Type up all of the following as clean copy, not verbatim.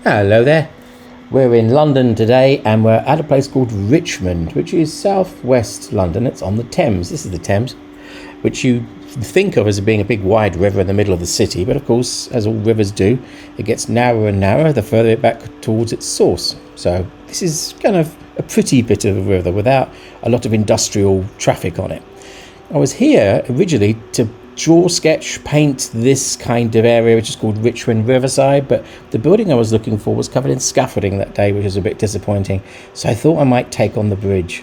Hello there. We're in London today and we're at a place called Richmond, which is southwest London. It's on the Thames. This is the Thames, which you think of as being a big wide river in the middle of the city. But of course, as all rivers do, it gets narrower and narrower the further it back towards its source. So this is kind of a pretty bit of a river without a lot of industrial traffic on it. I was here originally to draw, sketch, paint this kind of area, which is called Richmond Riverside, but the building I was looking for was covered in scaffolding that day, which was a bit disappointing. So I thought I might take on the bridge.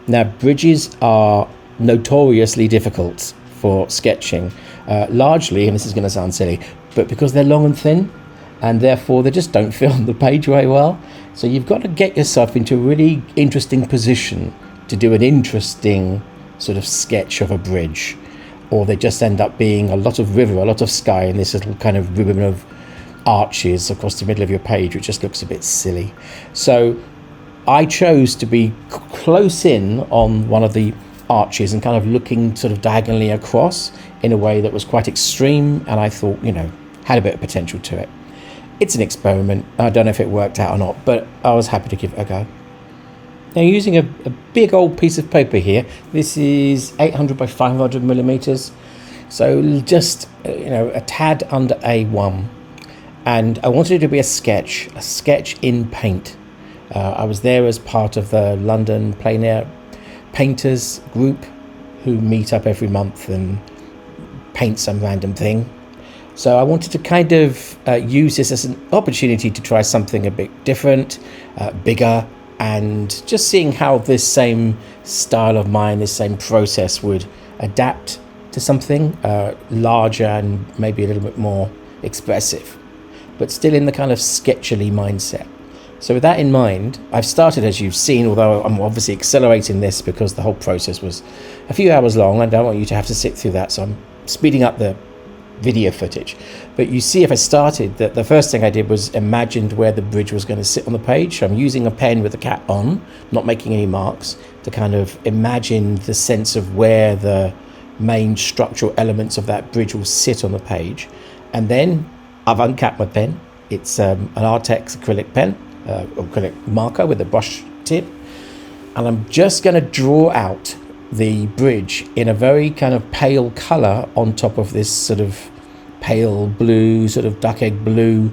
Now, bridges are notoriously difficult for sketching, largely, and this is going to sound silly, but because they're long and thin, and therefore they just don't fit on the page very well. So you've got to get yourself into a really interesting position to do an interesting sort of sketch of a bridge. Or they just end up being a lot of river, a lot of sky, and this little kind of ribbon of arches across the middle of your page, which just looks a bit silly. So I chose to be close in on one of the arches and kind of looking sort of diagonally across in a way that was quite extreme, and I thought, had a bit of potential to it. It's an experiment. I don't know if it worked out or not, but I was happy to give it a go. Now, using a big old piece of paper here, this is 800 by 500 millimeters, so just a tad under A1, and I wanted it to be a sketch in paint. I was there as part of the London plein air painters group who meet up every month and paint some random thing. So I wanted to kind of use this as an opportunity to try something a bit different, bigger, and just seeing how this same style of mine, this same process would adapt to something larger and maybe a little bit more expressive, but still in the kind of sketchily mindset. So with that in mind, I've started, as you've seen, although I'm obviously accelerating this because the whole process was a few hours long. I don't want you to have to sit through that, so I'm speeding up the video footage. But you see, if I started, that the first thing I did was imagined where the bridge was going to sit on the page. So I'm using a pen with the cap on, not making any marks, to kind of imagine the sense of where the main structural elements of that bridge will sit on the page. And then I've uncapped my pen. It's an Arrtx acrylic pen, acrylic marker with a brush tip, and I'm just going to draw out the bridge in a very kind of pale color on top of this sort of pale blue, sort of duck egg blue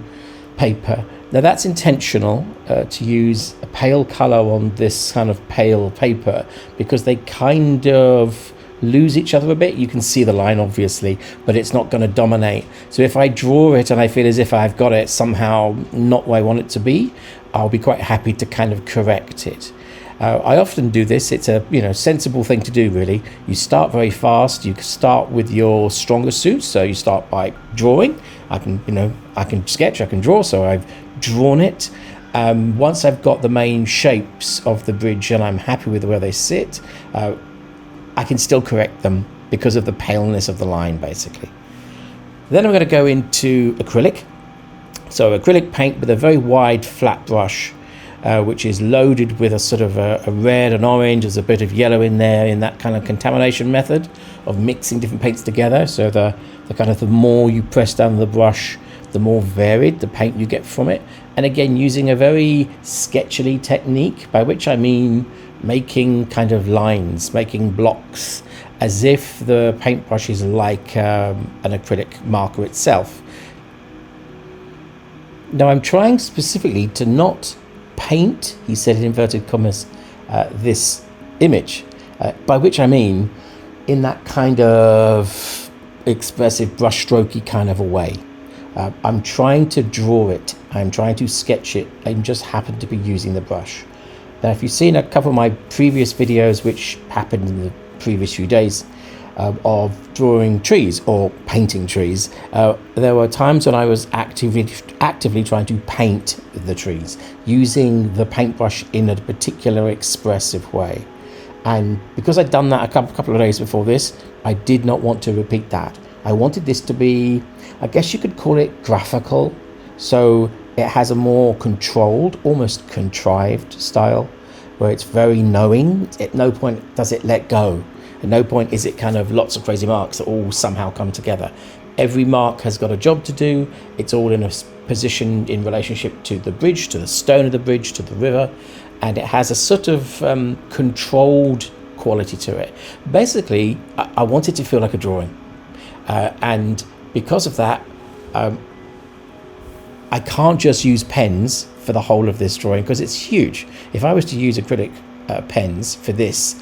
paper. Now that's intentional, to use a pale color on this kind of pale paper, because they kind of lose each other a bit. You can see the line obviously, but it's not going to dominate. So if I draw it and I feel as if I've got it somehow not where I want it to be, I'll be quite happy to kind of correct it. I often do this. It's a sensible thing to do, really. You start very fast. You start with your stronger suits. So you start by drawing. I can sketch, I can draw. So I've drawn it. Once I've got the main shapes of the bridge and I'm happy with where they sit, I can still correct them because of the paleness of the line, basically. Then I'm going to go into acrylic. So acrylic paint with a very wide flat brush, which is loaded with a sort of a red and orange. There's a bit of yellow in there, in that kind of contamination method of mixing different paints together. So the more you press down the brush, the more varied the paint you get from it. And again, using a very sketchily technique, by which I mean making kind of lines, making blocks, as if the paintbrush is like an acrylic marker itself. Now I'm trying specifically to not paint, he said in inverted commas, this image, by which I mean in that kind of expressive brushstrokey kind of a way. I'm trying to draw it, I'm trying to sketch it, I just happen to be using the brush. Now if you've seen a couple of my previous videos, which happened in the previous few days, of drawing trees or painting trees, there were times when I was actively trying to paint the trees using the paintbrush in a particular expressive way. And because I'd done that a couple of days before this, I did not want to repeat that. I wanted this to be, I guess you could call it graphical. So it has a more controlled, almost contrived style, where it's very knowing. At no point does it let go. At no point is it kind of lots of crazy marks that all somehow come together. Every mark has got a job to do. It's all in a position in relationship to the bridge, to the stone of the bridge, to the river, and it has a sort of controlled quality to it. Basically, I want it to feel like a drawing, and because of that, I can't just use pens for the whole of this drawing because it's huge. If I was to use acrylic pens for this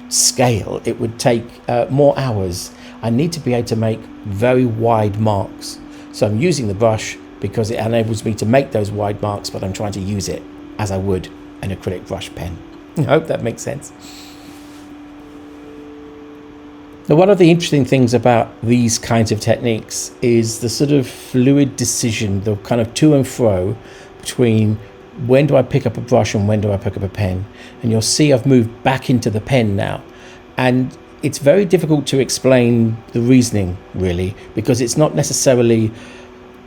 scale, it would take more hours. I need to be able to make very wide marks. So I'm using the brush because it enables me to make those wide marks, but I'm trying to use it as I would an acrylic brush pen. I hope that makes sense. Now, one of the interesting things about these kinds of techniques is the sort of fluid decision, the kind of to and fro between when do I pick up a brush and when do I pick up a pen. And you'll see I've moved back into the pen now. And it's very difficult to explain the reasoning, really, because it's not necessarily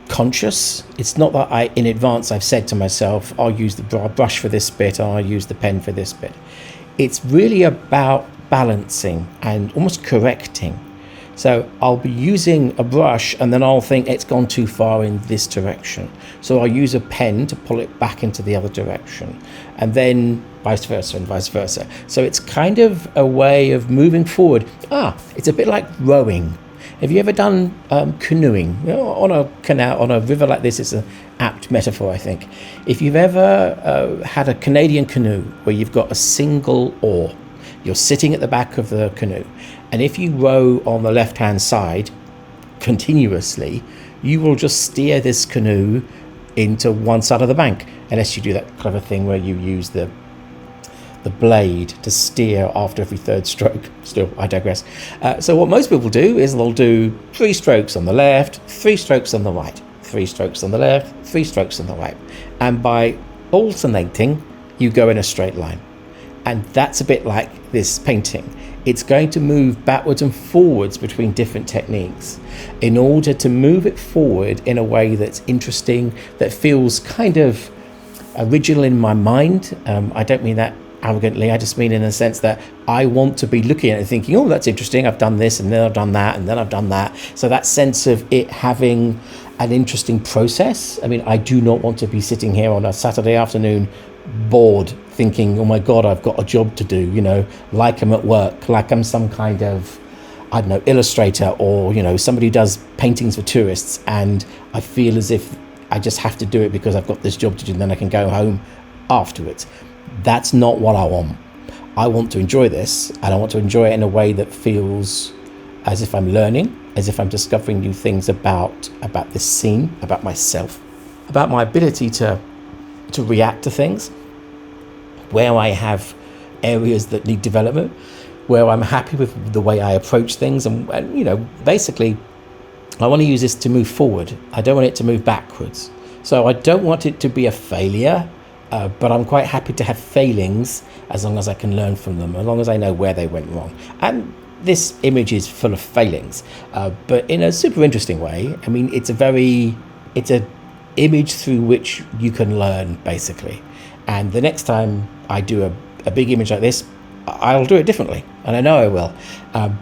conscious. It's not that in advance I've said to myself, I'll use the brush for this bit, or I'll use the pen for this bit. It's really about balancing and almost correcting. So I'll be using a brush and then I'll think it's gone too far in this direction. So I'll use a pen to pull it back into the other direction, and then vice versa and vice versa. So it's kind of a way of moving forward. It's a bit like rowing. Have you ever done canoeing? On a canal, on a river like this, it's an apt metaphor, I think. If you've ever had a Canadian canoe where you've got a single oar, you're sitting at the back of the canoe, and if you row on the left-hand side continuously, you will just steer this canoe into one side of the bank, unless you do that clever thing where you use the blade to steer after every third stroke. Still, I digress. So what most people do is they'll do 3 strokes on the left, 3 strokes on the right, 3 strokes on the left, 3 strokes on the right. And by alternating, you go in a straight line. And that's a bit like this painting. It's going to move backwards and forwards between different techniques in order to move it forward in a way that's interesting, that feels kind of original in my mind. I don't mean that arrogantly. I just mean in a sense that I want to be looking at it thinking, oh, that's interesting. I've done this, and then I've done that, and then I've done that. So that sense of it having an interesting process. I mean, I do not want to be sitting here on a Saturday afternoon bored thinking, oh my God, I've got a job to do, like I'm at work, like I'm some kind of, I don't know, illustrator, or, somebody who does paintings for tourists, and I feel as if I just have to do it because I've got this job to do, and then I can go home afterwards. That's not what I want. I want to enjoy this, and I want to enjoy it in a way that feels as if I'm learning, as if I'm discovering new things about this scene, about myself, about my ability to react to things, where I have areas that need development, where I'm happy with the way I approach things, and basically I want to use this to move forward. I don't want it to move backwards. So I don't want it to be a failure, but I'm quite happy to have failings as long as I can learn from them, as long as I know where they went wrong. And this image is full of failings, but in a super interesting way. I mean, it's a image through which you can learn, basically. And the next time I do a big image like this, I'll do it differently, and I know I will.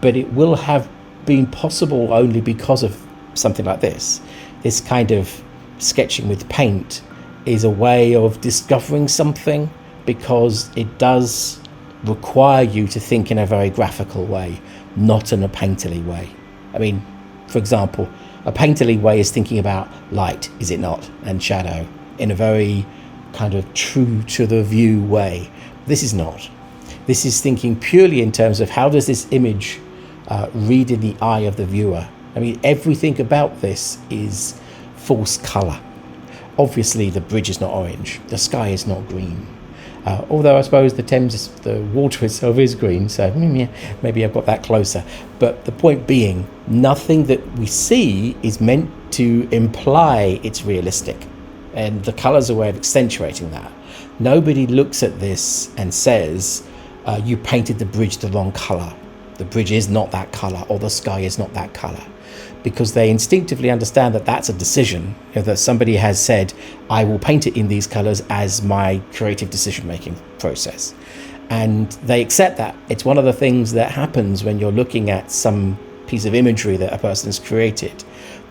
But it will have been possible only because of something like this. This kind of sketching with paint is a way of discovering something, because it does require you to think in a very graphical way, not in a painterly way. I mean, for example, a painterly way is thinking about light, is it not, and shadow, in a very kind of true to the view way. This is not. This is thinking purely in terms of how does this image read in the eye of the viewer. I mean, everything about this is false colour. Obviously, the bridge is not orange. The sky is not green. Although I suppose the Thames, the water itself is green, so maybe I've got that closer. But the point being, nothing that we see is meant to imply it's realistic. And the colours are a way of accentuating that. Nobody looks at this and says, you painted the bridge the wrong colour. The bridge is not that colour, or the sky is not that colour. Because they instinctively understand that that's a decision, that somebody has said, I will paint it in these colours as my creative decision-making process. And they accept that. It's one of the things that happens when you're looking at some piece of imagery that a person's created.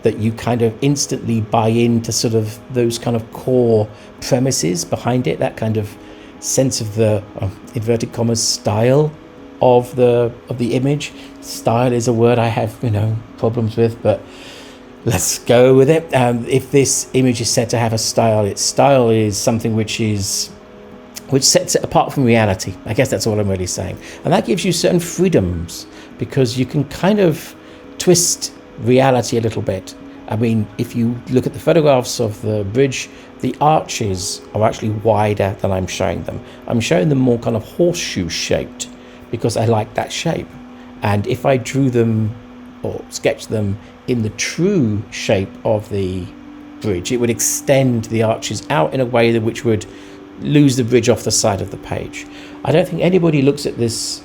that you kind of instantly buy into sort of those kind of core premises behind it, that kind of sense of the inverted commas style of the image. Style is a word I have problems with, but let's go with it. If this image is said to have a style, its style is something which sets it apart from reality. I guess that's all I'm really saying. And that gives you certain freedoms, because you can kind of twist reality a little bit. I mean, if you look at the photographs of the bridge, the arches are actually wider than I'm showing them. I'm showing them more kind of horseshoe shaped because I like that shape. And if I drew them or sketched them in the true shape of the bridge, it would extend the arches out in a way that which would lose the bridge off the side of the page. I don't think anybody looks at this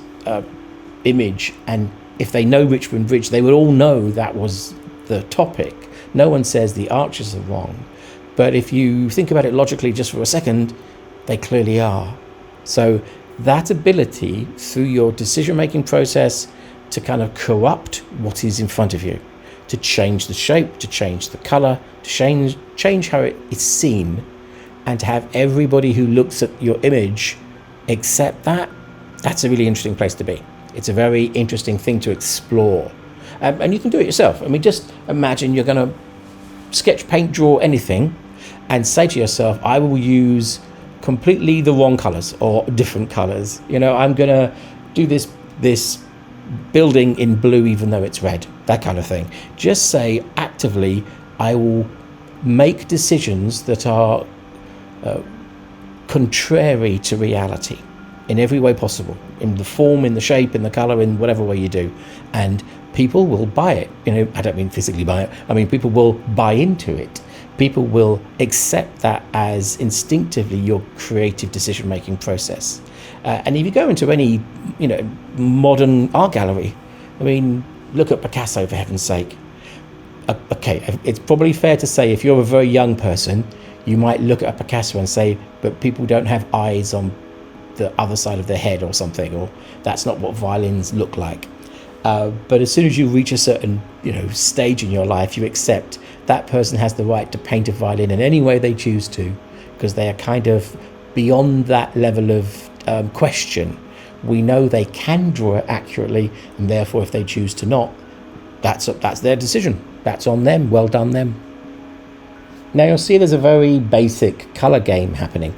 image, and if they know Richmond Bridge, they would all know that was the topic. No one says the arches are wrong. But if you think about it logically just for a second, they clearly are. So that ability through your decision-making process to kind of corrupt what is in front of you, to change the shape, to change the color, to change how it is seen, and to have everybody who looks at your image accept that, that's a really interesting place to be. It's a very interesting thing to explore. And you can do it yourself. I mean, just imagine you're going to sketch, paint, draw anything, and say to yourself, I will use completely the wrong colors or different colors. I'm going to do this building in blue even though it's red, that kind of thing. Just say actively, I will make decisions that are contrary to reality in every way possible, in the form, in the shape, in the color, in whatever way you do, and people will buy it. I don't mean physically buy it, I mean people will buy into it. People will accept that as instinctively your creative decision-making process. And if you go into any modern art gallery, I mean, look at Picasso, for heaven's sake. Okay, it's probably fair to say if you're a very young person, you might look at a Picasso and say, but people don't have eyes on the other side of their head or something, or that's not what violins look like. But as soon as you reach a certain stage in your life, you accept that person has the right to paint a violin in any way they choose to, because they are kind of beyond that level of question. We know they can draw it accurately, and therefore if they choose to not, that's their decision. That's on them. Well done them. Now you'll see there's a very basic color game happening.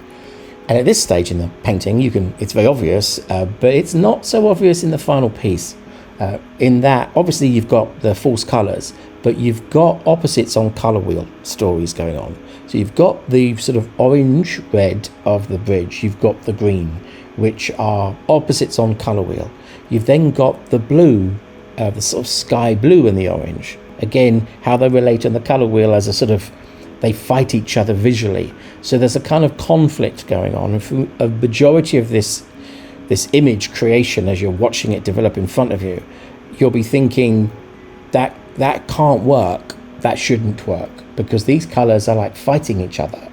And at this stage in the painting, it's very obvious, but it's not so obvious in the final piece. In that, obviously, you've got the false colours, but you've got opposites on colour wheel stories going on. So you've got the sort of orange red of the bridge, you've got the green, which are opposites on colour wheel. You've then got the blue, the sort of sky blue and the orange. Again, how they relate on the colour wheel as a sort of, they fight each other visually. So there's a kind of conflict going on. And for a majority of this image creation, as you're watching it develop in front of you, you'll be thinking that can't work, that shouldn't work, because these colours are like fighting each other.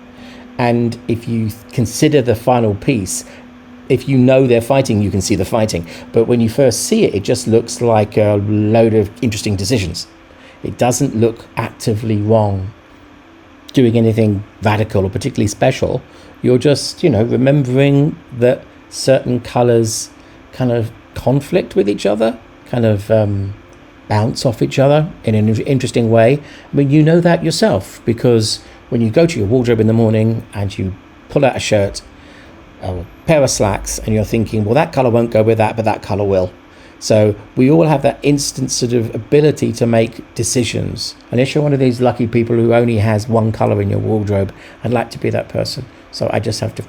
And if you consider the final piece, if you know they're fighting, you can see the fighting. But when you first see it, it just looks like a load of interesting decisions. It doesn't look actively wrong, doing anything radical or particularly special. You're just, remembering that certain colours kind of conflict with each other, kind of bounce off each other in an interesting way. I mean, you know that yourself, because when you go to your wardrobe in the morning and you pull out a shirt or a pair of slacks and you're thinking, well, that colour won't go with that, but that colour will. So we all have that instant sort of ability to make decisions. Unless you're one of these lucky people who only has one colour in your wardrobe, I'd like to be that person. So I just have to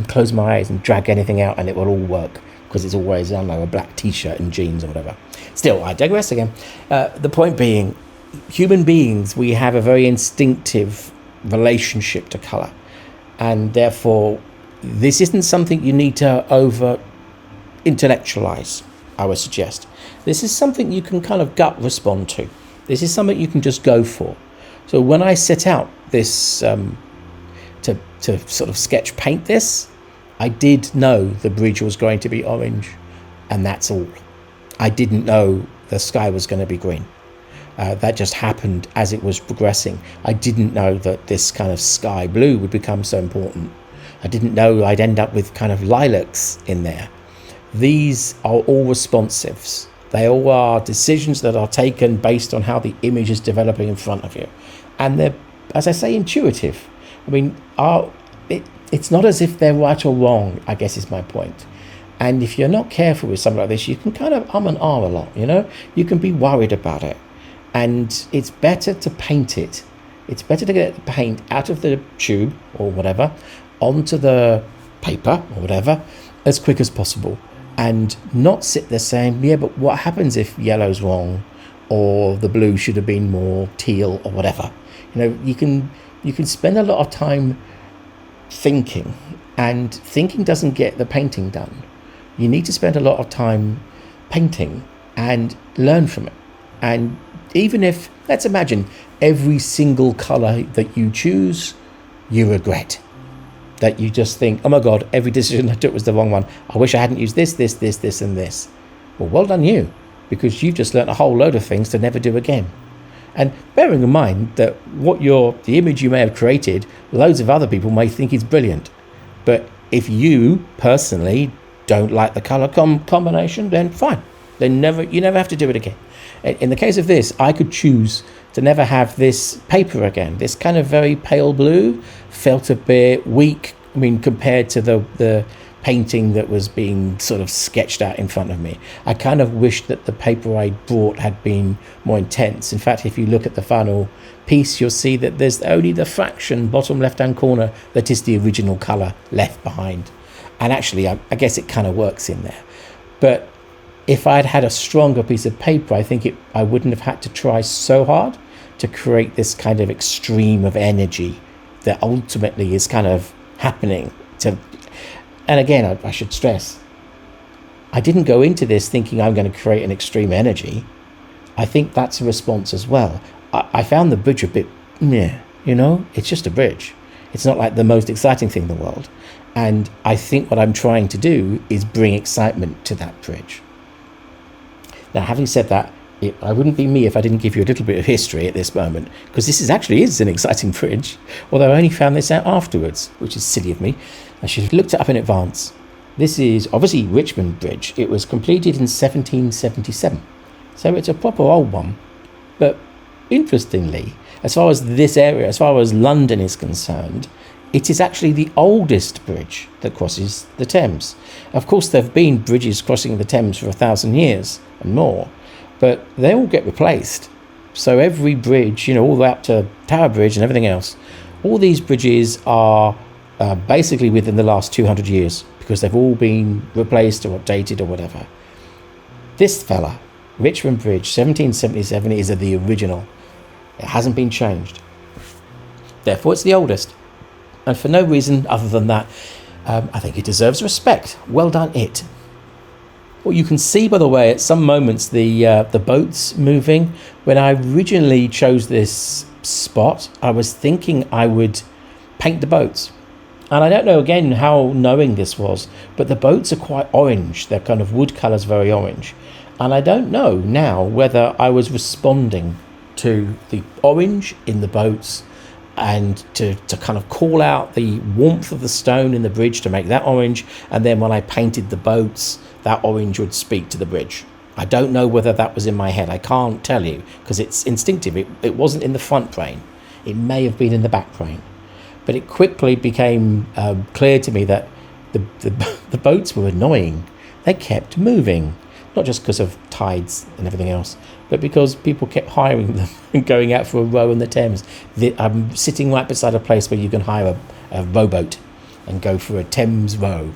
close my eyes and drag anything out and it will all work, because it's always, I don't know, a black t-shirt and jeans or whatever. Still, I digress again. The point being, human beings, we have a very instinctive relationship to colour. And therefore, this isn't something you need to over-intellectualise, I would suggest. This is something you can kind of gut respond to. This is something you can just go for. So when I set out this to sort of sketch paint this, I did know the bridge was going to be orange, and that's all. I didn't know the sky was going to be green. That just happened as it was progressing. I didn't know that this kind of sky blue would become so important. I didn't know I'd end up with kind of lilacs in there. These are all responsives. They all are decisions that are taken based on how the image is developing in front of you. And they're, as I say, intuitive. I mean, it's not as if they're right or wrong, I guess is my point. And if you're not careful with something like this, you can kind of and a lot, you know? You can be worried about it. And it's better to paint it. It's better to get the paint out of the tube or whatever, onto the paper or whatever, as quick as possible. And not sit there saying, yeah, but what happens if yellow's wrong, or the blue should have been more teal or whatever? You know, you can spend a lot of time thinking, and thinking doesn't get the painting done. You need to spend a lot of time painting and learn from it. And even if, let's imagine, every single color that you choose, you regret. That you just think, oh my God, every decision I took was the wrong one. I wish I hadn't used this, and this. Well done you, because you've just learnt a whole load of things to never do again. And bearing in mind that the image you may have created, loads of other people may think is brilliant. But if you personally don't like the color combination, then fine. You never have to do it again. In the case of this, I could choose to never have this paper again. This kind of very pale blue felt a bit weak, I mean, compared to the painting that was being sort of sketched out in front of me. I kind of wished that the paper I brought had been more intense. In fact, if you look at the final piece, you'll see that there's only the fraction, bottom left-hand corner, that is the original colour left behind. And actually, I guess it kind of works in there. But if I'd had a stronger piece of paper, I think I wouldn't have had to try so hard to create this kind of extreme of energy that ultimately is kind of happening. And again, I should stress, I didn't go into this thinking I'm going to create an extreme energy. I think that's a response as well. I found the bridge a bit meh, you know? It's just a bridge. It's not like the most exciting thing in the world. And I think what I'm trying to do is bring excitement to that bridge. Now, having said that, I wouldn't be me if I didn't give you a little bit of history at this moment, because this actually is an exciting bridge, although I only found this out afterwards, which is silly of me. I should have looked it up in advance. This is obviously Richmond Bridge. It was completed in 1777, so it's a proper old one. But interestingly, as far as this area, as far as London is concerned, it is actually the oldest bridge that crosses the Thames. Of course, there have been bridges crossing the Thames for 1,000 years and more, but they all get replaced. So every bridge, you know, all the way up to Tower Bridge and everything else, all these bridges are basically within the last 200 years, because they've all been replaced or updated or whatever. This fella, Richmond Bridge, 1777, is the original. It hasn't been changed. Therefore, it's the oldest. And for no reason other than that, I think it deserves respect. Well done, it. Well, you can see, by the way, at some moments the boats moving. When I originally chose this spot, I was thinking I would paint the boats. And I don't know, again, how knowing this was, but the boats are quite orange. They're kind of wood colours, very orange. And I don't know now whether I was responding to the orange in the boats and to kind of call out the warmth of the stone in the bridge to make that orange. And then when I painted the boats, that orange would speak to the bridge. I don't know whether that was in my head. I can't tell you because it's instinctive. It wasn't in the front brain. It may have been in the back brain. But it quickly became clear to me that the boats were annoying. They kept moving, not just because of tides and everything else, but because people kept hiring them and going out for a row in the Thames. I'm sitting right beside a place where you can hire a rowboat and go for a Thames row.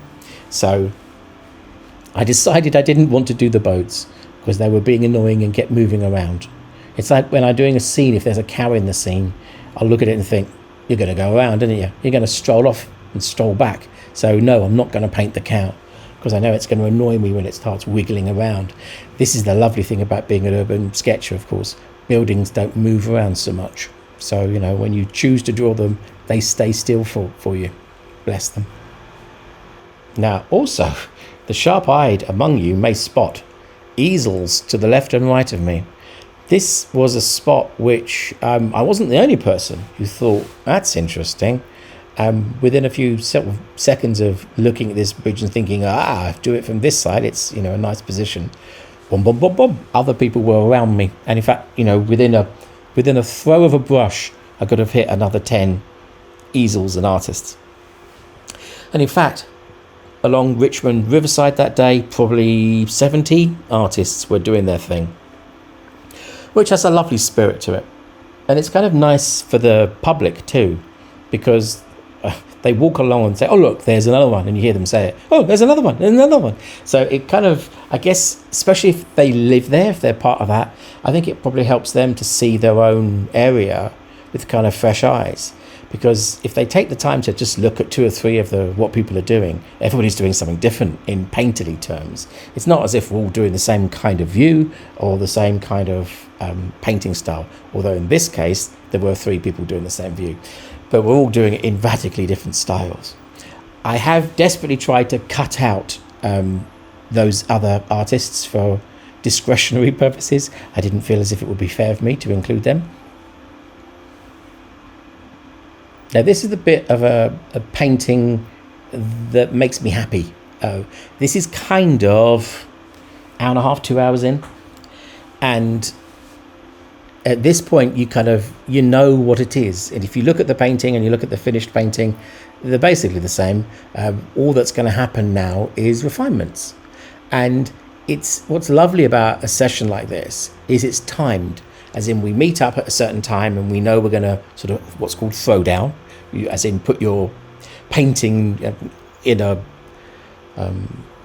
So I decided I didn't want to do the boats because they were being annoying and kept moving around. It's like when I'm doing a scene, if there's a cow in the scene, I'll look at it and think, you're going to go around, aren't you? You're going to stroll off and stroll back. So no, I'm not going to paint the cow because I know it's going to annoy me when it starts wiggling around. This is the lovely thing about being an urban sketcher, of course. Buildings don't move around so much. So, you know, when you choose to draw them, they stay still for you. Bless them. Now, also, the sharp-eyed among you may spot easels to the left and right of me. This was a spot which I wasn't the only person who thought, that's interesting. Within a few seconds of looking at this bridge and thinking, do it from this side, it's, you know, a nice position. Boom, boom, boom, boom. Other people were around me. And in fact, you know, within a throw of a brush, I could have hit another 10 easels and artists. And in fact, along Richmond Riverside that day, probably 70 artists were doing their thing, which has a lovely spirit to it. And it's kind of nice for the public too, because they walk along and say, oh, look, there's another one. And you hear them say it. Oh, there's another one. There's another one. So it kind of, I guess, especially if they live there, if they're part of that, I think it probably helps them to see their own area with kind of fresh eyes. Because if they take the time to just look at 2 or 3 of what people are doing, everybody's doing something different in painterly terms. It's not as if we're all doing the same kind of view or the same kind of painting style. Although in this case, there were 3 people doing the same view. But we're all doing it in radically different styles. I have desperately tried to cut out those other artists for discretionary purposes. I didn't feel as if it would be fair of me to include them. Now, this is the bit of a painting that makes me happy. This is kind of hour and a half, 2 hours in. And at this point, you know what it is. And if you look at the painting and you look at the finished painting, they're basically the same. All that's going to happen now is refinements. And what's lovely about a session like this is it's timed. As in, we meet up at a certain time and we know we're going to sort of what's called throw down, as in put your painting in an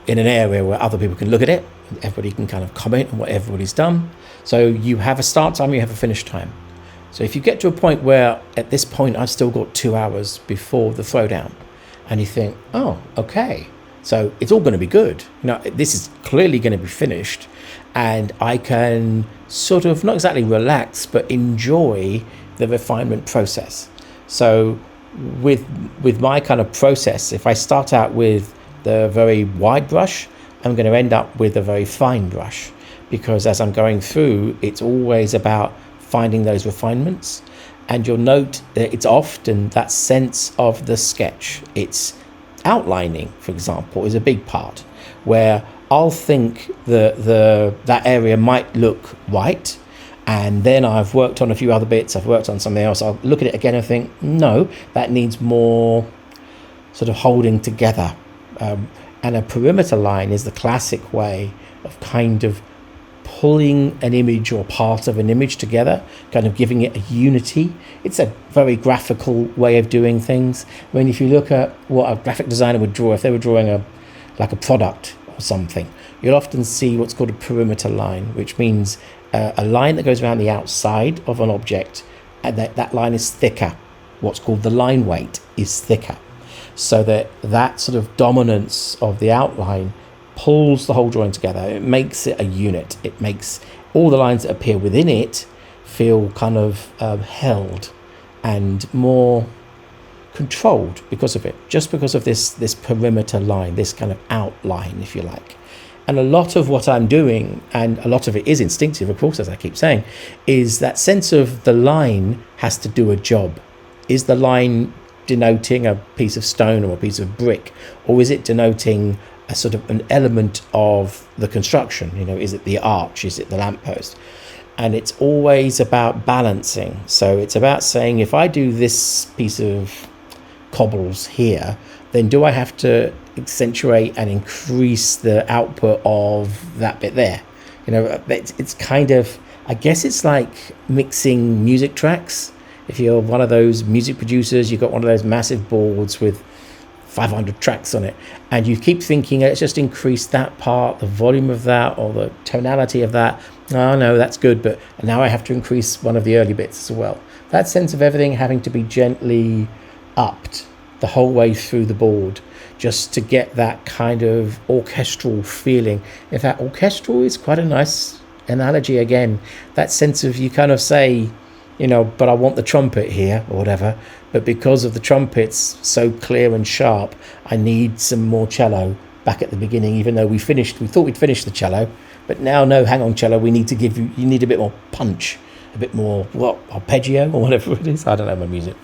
area where other people can look at it. Everybody can kind of comment on what everybody's done. So you have a start time, you have a finish time. So if you get to a point where at this point I've still got 2 hours before the throwdown, and you think, oh, okay, so it's all going to be good. You know, this is clearly going to be finished, and I can sort of not exactly relax, but enjoy the refinement process. So with my kind of process, if I start out with the very wide brush, I'm going to end up with a very fine brush, because as I'm going through, it's always about finding those refinements. And you'll note that it's often that sense of the sketch. It's outlining, for example, is a big part, where I'll think that area might look right, and then I've worked on a few other bits, I've worked on something else, I'll look at it again and think, no, that needs more sort of holding together. And a perimeter line is the classic way of kind of pulling an image or part of an image together, kind of giving it a unity. It's a very graphical way of doing things. I mean, if you look at what a graphic designer would draw, if they were drawing a product or something, you'll often see what's called a perimeter line, which means a line that goes around the outside of an object, and that line is thicker. What's called the line weight is thicker, so that sort of dominance of the outline pulls the whole drawing together. It makes it a unit. It makes all the lines that appear within it feel kind of held and more controlled because of it, just because of this perimeter line, this kind of outline, if you like. And a lot of what I'm doing, and a lot of it is instinctive, of course, as I keep saying, is that sense of the line has to do a job. Is the line denoting a piece of stone or a piece of brick, or is it denoting a sort of an element of the construction? You know, is it the arch? Is it the lamppost? And it's always about balancing. So it's about saying, if I do this piece of cobbles here, then do I have to accentuate and increase the output of that bit there? You know, it's kind of, I guess it's like mixing music tracks. If you're one of those music producers, you've got one of those massive boards with 500 tracks on it, and you keep thinking, let's just increase that part, the volume of that, or the tonality of that. Oh no, that's good, but now I have to increase one of the early bits as well. That sense of everything having to be gently upped the whole way through the board, just to get that kind of orchestral feeling. In fact, orchestral is quite a nice analogy again. That sense of, you kind of say, you know, but I want the trumpet here or whatever, but because of the trumpets so clear and sharp, I need some more cello back at the beginning, even though we thought we'd finished the cello, But now, no, hang on, cello, we need to give you need a bit more punch, a bit more, arpeggio or whatever it is. I don't know my music.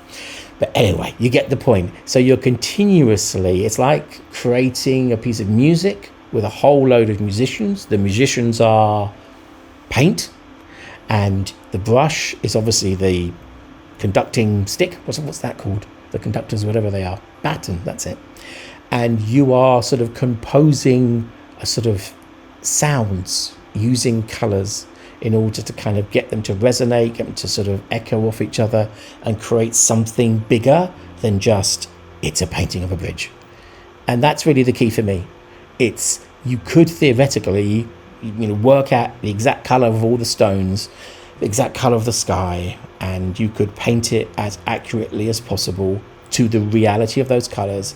But anyway, you get the point. So you're continuously, it's like creating a piece of music with a whole load of musicians. The musicians are paint, and the brush is obviously the conducting stick. What's that called? The conductors, whatever they are. Baton, that's it. And you are sort of composing a sort of sounds using colours in order to kind of get them to resonate, get them to sort of echo off each other and create something bigger than just, it's a painting of a bridge. And that's really the key for me. It's, you could theoretically, work out the exact colour of all the stones, the exact colour of the sky, and you could paint it as accurately as possible to the reality of those colours.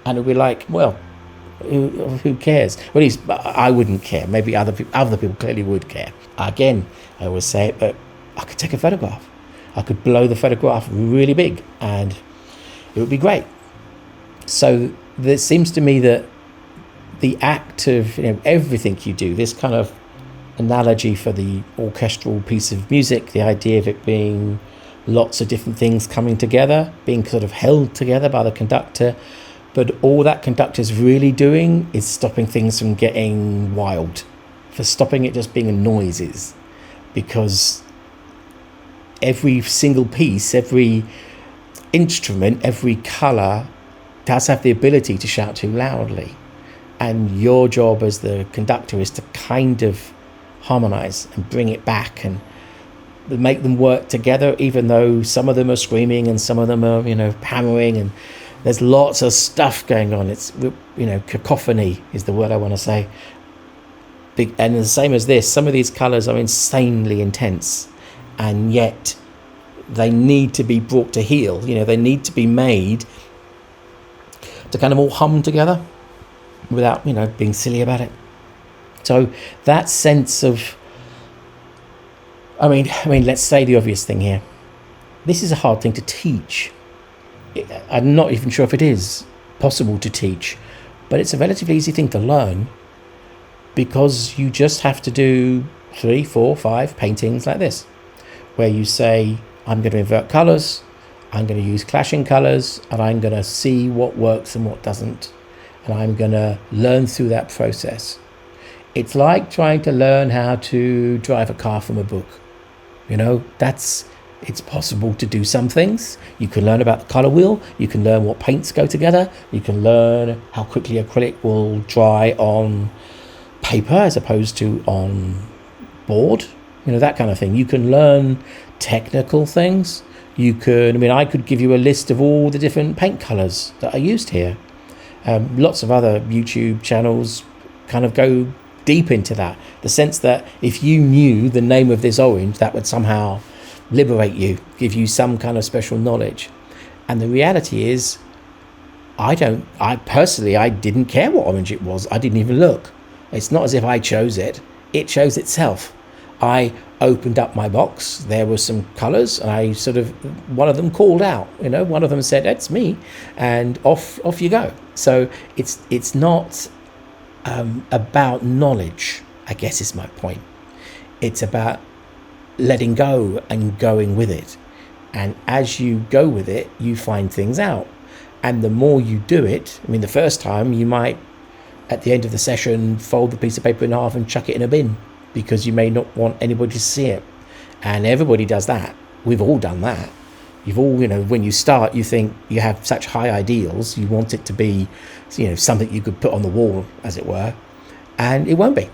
And it'd be like, well, who cares? Well, at least I wouldn't care. Maybe other people clearly would care. Again, I always say it, but I could take a photograph. I could blow the photograph really big and it would be great. So there seems to me that the act of everything you do, this kind of analogy for the orchestral piece of music, the idea of it being lots of different things coming together, being sort of held together by the conductor, but all that conductor's really doing is stopping things from getting wild, for stopping it just being noises, because every single piece, every instrument, every colour does have the ability to shout too loudly. And your job as the conductor is to kind of harmonise and bring it back and make them work together, even though some of them are screaming and some of them are, hammering, and there's lots of stuff going on. It's, cacophony is the word I want to say. And the same as this, some of these colours are insanely intense, and yet they need to be brought to heel. They need to be made to kind of all hum together without, being silly about it. So that sense of, I mean, let's say the obvious thing here. This is a hard thing to teach. I'm not even sure if it is possible to teach, but it's a relatively easy thing to learn, because you just have to do 3, 4, 5 paintings like this, where you say, I'm going to invert colours, I'm going to use clashing colours, and I'm going to see what works and what doesn't, and I'm going to learn through that process. It's like trying to learn how to drive a car from a book. It's possible to do some things. You can learn about the colour wheel, you can learn what paints go together, you can learn how quickly acrylic will dry on paper as opposed to on board, that kind of thing. You can learn technical things. I could give you a list of all the different paint colours that are used here. Lots of other YouTube channels kind of go deep into that. The sense that if you knew the name of this orange, that would somehow liberate you, give you some kind of special knowledge. And the reality is, I didn't care what orange it was. I didn't even look. It's not as if I chose it. It chose itself. I opened up my box. There were some colours, and one of them called out. One of them said, "That's me," and off you go. So it's not about knowledge, I guess is my point. It's about letting go and going with it. And as you go with it, you find things out. And the more you do it, the first time you might, at the end of the session, fold the piece of paper in half and chuck it in a bin, because you may not want anybody to see it. And everybody does that. We've all done that. You've all, when you start, you think you have such high ideals. You want it to be, something you could put on the wall, as it were. And it won't be,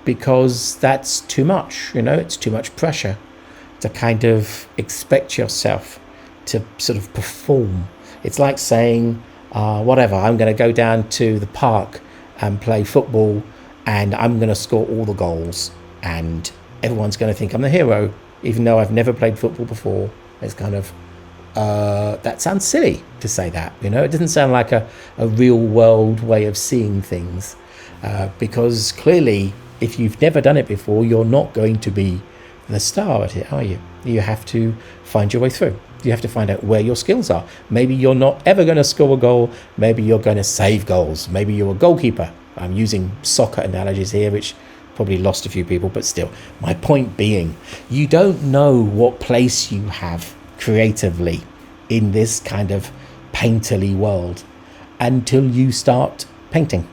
because that's too much. It's too much pressure to kind of expect yourself to sort of perform. It's like saying, whatever, I'm going to go down to the park and play football, and I'm going to score all the goals, and everyone's going to think I'm the hero, even though I've never played football before. It's kind of, that sounds silly to say that, It doesn't sound like a real world way of seeing things, because clearly, if you've never done it before, you're not going to be the star at it, are you? You have to find your way through. You have to find out where your skills are. Maybe you're not ever going to score a goal. Maybe you're going to save goals. Maybe you're a goalkeeper. I'm using soccer analogies here, which probably lost a few people, but still, my point being, you don't know what place you have creatively in this kind of painterly world until you start painting.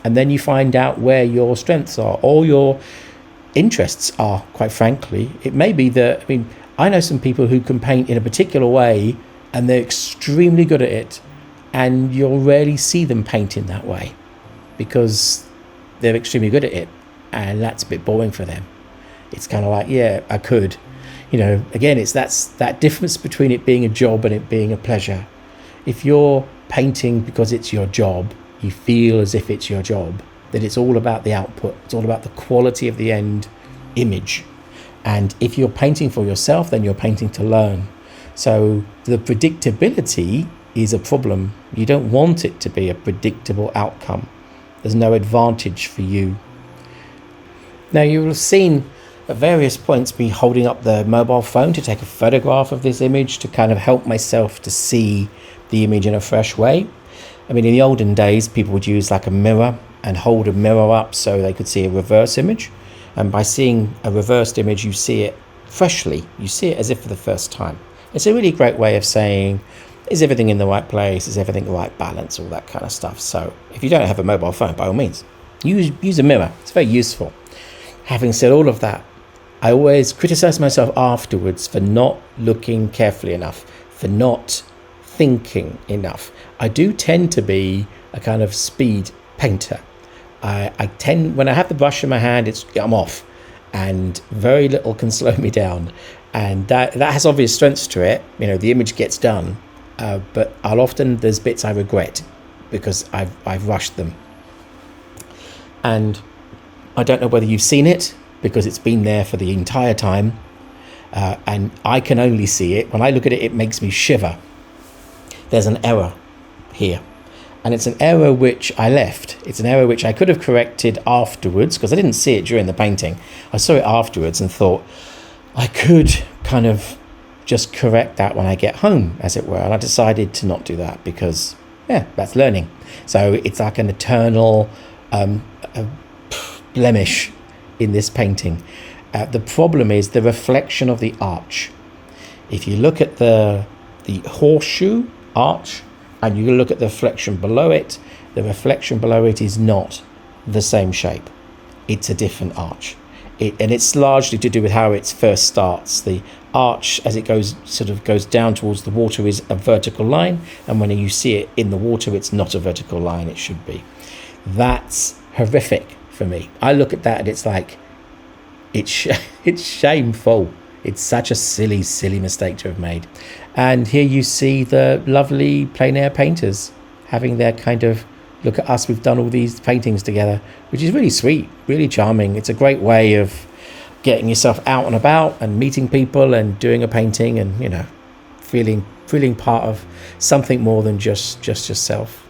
And then you find out where your strengths are, or your interests are, quite frankly. It may be that, I know some people who can paint in a particular way and they're extremely good at it, and you'll rarely see them paint in that way because they're extremely good at it, and that's a bit boring for them. It's kind of like, yeah, I could. Again, that's that difference between it being a job and it being a pleasure. If you're painting because it's your job, you feel as if it's your job, that it's all about the output, it's all about the quality of the end image. And if you're painting for yourself, then you're painting to learn. So the predictability is a problem. You don't want it to be a predictable outcome. There's no advantage for you. Now, you will have seen at various points me holding up the mobile phone to take a photograph of this image to kind of help myself to see the image in a fresh way. In the olden days, people would use like a mirror and hold a mirror up so they could see a reverse image. And by seeing a reversed image, you see it freshly. You see it as if for the first time. It's a really great way of saying, is everything in the right place? Is everything the right balance? All that kind of stuff. So if you don't have a mobile phone, by all means, use a mirror. It's very useful. Having said all of that, I always criticize myself afterwards for not looking carefully enough, for not thinking enough. I do tend to be a kind of speed painter. I tend, when I have the brush in my hand, I'm off, and very little can slow me down. And that has obvious strengths to it. The image gets done, but there's bits I regret because I've rushed them. And I don't know whether you've seen it, because it's been there for the entire time, and I can only see it. When I look at it, it makes me shiver. There's an error here, and it's an error which I left. It's an error which I could have corrected afterwards, because I didn't see it during the painting. I saw it afterwards and thought I could kind of just correct that when I get home, as it were. And I decided to not do that because, that's learning. So it's like an eternal blemish in this painting. The problem is the reflection of the arch. If you look at the horseshoe arch and you look at the reflection below it, the reflection below it is not the same shape. It's a different arch. And it's largely to do with how it first starts. The arch, as it goes down towards the water, is a vertical line, and when you see it in the water, it's not a vertical line. It should be. That's horrific for me. I look at that and it's like, it's shameful. It's such a silly mistake to have made. And here you see the lovely plein air painters having their kind of, look at us, we've done all these paintings together, which is really sweet, really charming. It's a great way of getting yourself out and about and meeting people and doing a painting and, feeling part of something more than just yourself.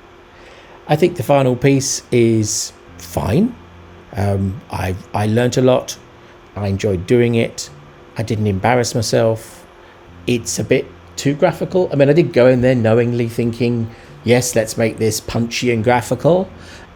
I think the final piece is fine. I learnt a lot. I enjoyed doing it. I didn't embarrass myself. It's a bit too graphical. I did go in there knowingly thinking, yes, let's make this punchy and graphical.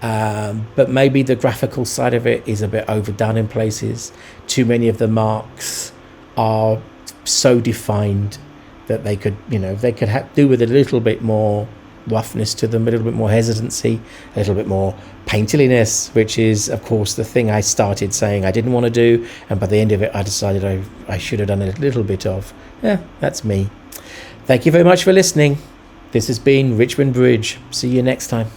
But maybe the graphical side of it is a bit overdone in places. Too many of the marks are so defined that they could do with a little bit more roughness to them, a little bit more hesitancy, a little bit more painterliness, which is, of course, the thing I started saying I didn't want to do, and by the end of it I decided I should have done a little bit of. That's me. Thank you very much for listening. This has been Richmond Bridge. See you next time.